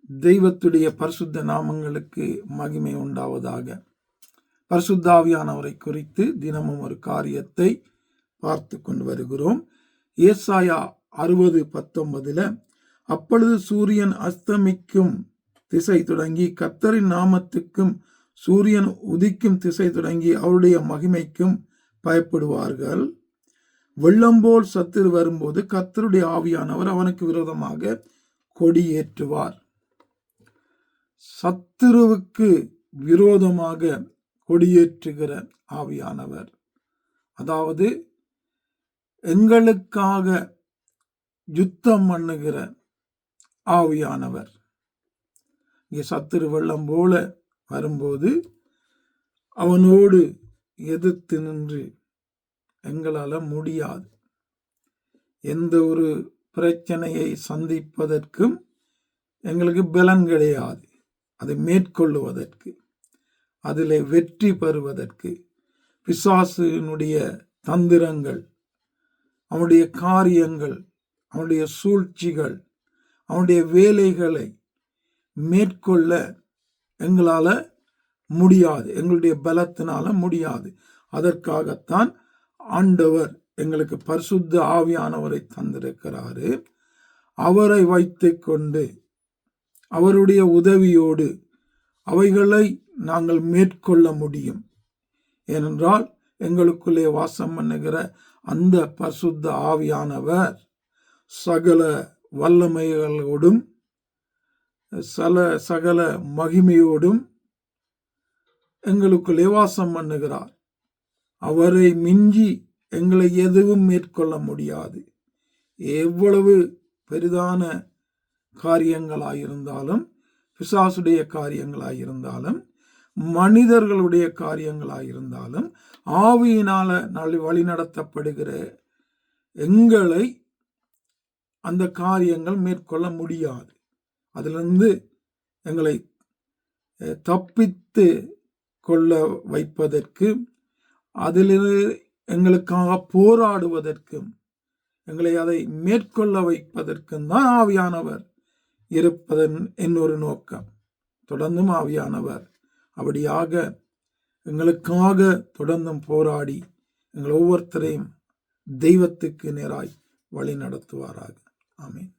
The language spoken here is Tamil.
தெய்வத்துடைய பரிசுத்த நாமங்களுக்கு மகிமை உண்டாவதாக. பரிசுத்த ஆவியானவரை குறித்து தினமும் ஒரு காரியத்தை பார்த்து கொண்டு வருகிறோம். ஏசாயா 60:19 அப்பொழுது சூரியன் அஸ்தமிக்கும் திசை தொடங்கி கர்த்தரின் நாமத்துக்கும் சூரியன் உதிக்கும் திசை தொடங்கி அவருடைய மகிமைக்கும் பயப்படுவார்கள். வெள்ளம் போல் சத்துரு வரும்போது கர்த்தருடைய ஆவியானவர் அவனுக்கு விரோதமாக கொடியேற்றுவார். சத்துருவுக்கு விரோதமாக கொடியேற்றுகிற ஆவியானவர், அதாவது எங்களுக்காக யுத்தம் பண்ணுகிற ஆவியானவர். இங்கே சத்துரு வெள்ளம் போல வரும்போது அவனோடு எதிர்த்து நின்று எங்களால் முடியாது. எந்த ஒரு பிரச்சனையை சந்திப்பதற்கும் எங்களுக்கு பலன் கிடையாது. அதை மேற்கொள்ளுவதற்கு, அதில் வெற்றி பெறுவதற்கு பிசாசினுடைய தந்திரங்கள், அவனுடைய காரியங்கள், அவனுடைய சூழ்ச்சிகள், அவனுடைய வேலைகளை மேற்கொள்ள எங்களால் முடியாது. எங்களுடைய பலத்தினால முடியாது. அதற்காகத்தான் ஆண்டவர் எங்களுக்கு பரிசுத்த ஆவியானவரை தந்திருக்கிறாரு. அவரை வைத்து கொண்டு அவருடைய உதவியோடு அவைகளை நாங்கள் மேற்கொள்ள முடியும். ஏனென்றால் எங்களுக்குள்ளே வாசம் பண்ணுகிற அந்த பரிசுத்த ஆவியானவர் சகல வல்லமைகளோடும் சகல மகிமையோடும் எங்களுக்குள்ளே வாசம் பண்ணுகிறார். அவரை மிஞ்சி எங்களை எதுவும் மேற்கொள்ள முடியாது. எவ்வளவு பெரிதான காரியங்களாயிருந்தாலும், பிசாசுடைய காரியங்களாயிருந்தாலும், மனிதர்களுடைய காரியங்களாயிருந்தாலும், ஆவியினால வழிநடத்தப்படுகிற எங்களை அந்த காரியங்கள் மேற்கொள்ள முடியாது. அதிலிருந்து எங்களை தப்பித்து கொள்ள வைப்பதற்கு, அதிலிருந்து எங்களுக்காக போராடுவதற்கும், எங்களை அதை மேற்கொள்ள வைப்பதற்கும் தான் ஆவியானவர் இருப்பதன் இன்னொரு நோக்கம். தொடர்ந்தும் ஆவியானவர் அப்படியாக எங்களுக்காக தொடர்ந்தும் போராடி எங்கள் ஒவ்வொருத்தரையும் தெய்வத்துக்கு நேராய் வழி நடத்துவாராக. ஆமென்.